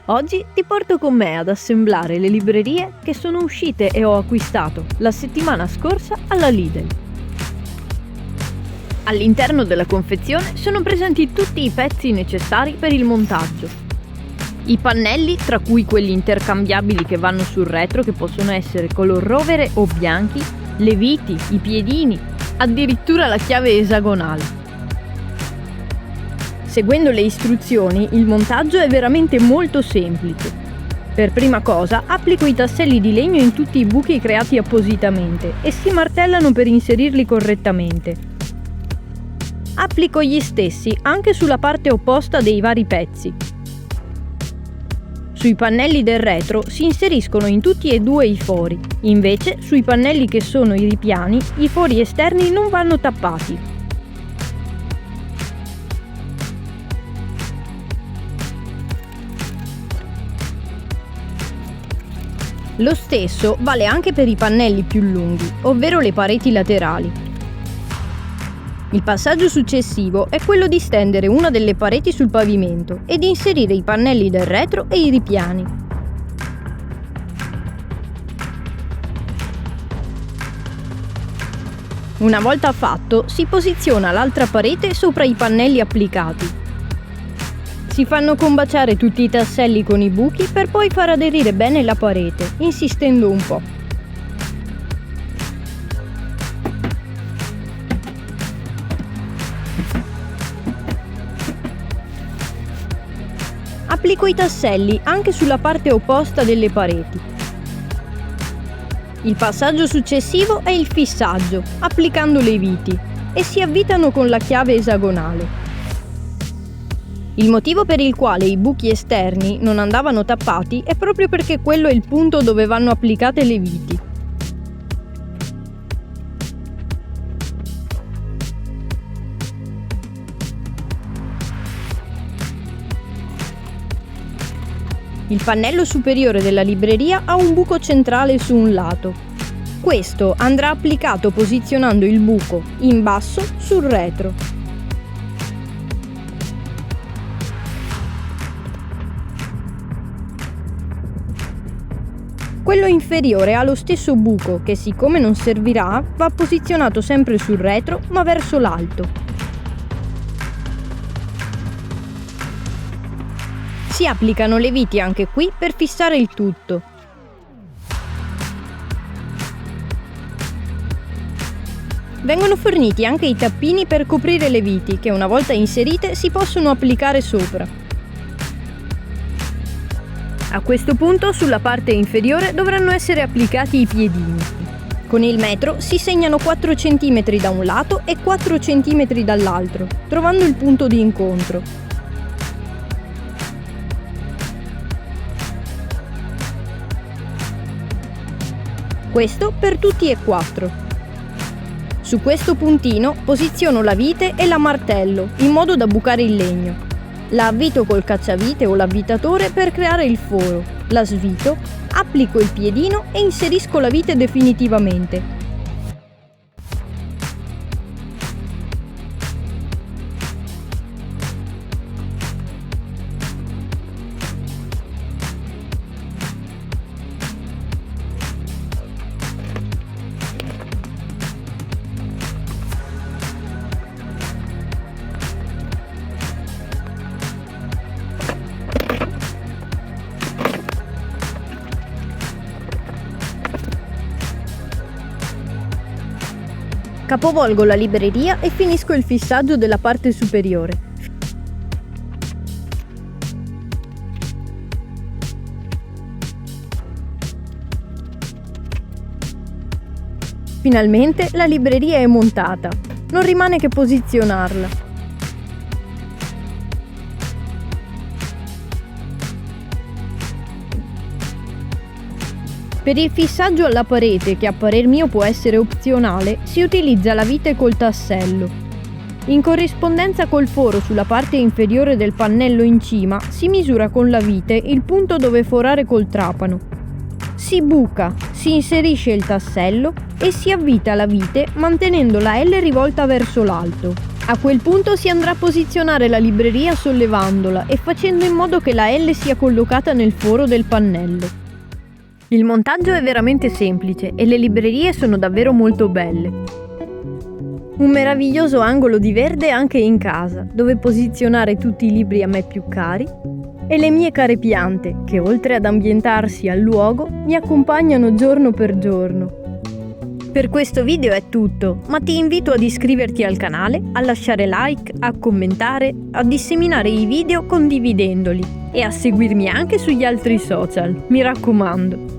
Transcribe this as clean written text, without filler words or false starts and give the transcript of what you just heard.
Oggi ti porto con me ad assemblare le librerie che sono uscite e ho acquistato la settimana scorsa alla Lidl. All'interno della confezione sono presenti tutti i pezzi necessari per il montaggio. I pannelli, tra cui quelli intercambiabili che vanno sul retro, che possono essere color rovere o bianchi, le viti, i piedini, addirittura la chiave esagonale. Seguendo le istruzioni, il montaggio è veramente molto semplice. Per prima cosa, applico i tasselli di legno in tutti i buchi creati appositamente e si martellano per inserirli correttamente. Applico gli stessi anche sulla parte opposta dei vari pezzi. Sui pannelli del retro si inseriscono in tutti e due i fori, invece sui pannelli che sono i ripiani, i fori esterni non vanno tappati. Lo stesso vale anche per i pannelli più lunghi, ovvero le pareti laterali. Il passaggio successivo è quello di stendere una delle pareti sul pavimento e di inserire i pannelli del retro e i ripiani. Una volta fatto, si posiziona l'altra parete sopra i pannelli applicati. Si fanno combaciare tutti i tasselli con i buchi per poi far aderire bene la parete, insistendo un po'. Applico i tasselli anche sulla parte opposta delle pareti. Il passaggio successivo è il fissaggio, applicando le viti, e si avvitano con la chiave esagonale. Il motivo per il quale i buchi esterni non andavano tappati è proprio perché quello è il punto dove vanno applicate le viti. Il pannello superiore della libreria ha un buco centrale su un lato. Questo andrà applicato posizionando il buco in basso sul retro. Quello inferiore ha lo stesso buco che, siccome non servirà, va posizionato sempre sul retro ma verso l'alto. Si applicano le viti anche qui per fissare il tutto. Vengono forniti anche i tappini per coprire le viti che, una volta inserite, si possono applicare sopra. A questo punto sulla parte inferiore dovranno essere applicati i piedini. Con il metro si segnano 4 cm da un lato e 4 cm dall'altro, trovando il punto di incontro. Questo per tutti e 4. Su questo puntino posiziono la vite e la martello in modo da bucare il legno. La avvito col cacciavite o l'avvitatore per creare il foro, la svito, applico il piedino e inserisco la vite definitivamente. Capovolgo la libreria e finisco il fissaggio della parte superiore. Finalmente la libreria è montata, non rimane che posizionarla. Per il fissaggio alla parete, che a parer mio può essere opzionale, si utilizza la vite col tassello. In corrispondenza col foro sulla parte inferiore del pannello in cima, si misura con la vite il punto dove forare col trapano. Si buca, si inserisce il tassello e si avvita la vite mantenendo la L rivolta verso l'alto. A quel punto si andrà a posizionare la libreria sollevandola e facendo in modo che la L sia collocata nel foro del pannello. Il montaggio è veramente semplice e le librerie sono davvero molto belle. Un meraviglioso angolo di verde anche in casa, dove posizionare tutti i libri a me più cari e le mie care piante, che oltre ad ambientarsi al luogo, mi accompagnano giorno per giorno. Per questo video è tutto, ma ti invito ad iscriverti al canale, a lasciare like, a commentare, a disseminare i video condividendoli e a seguirmi anche sugli altri social, mi raccomando.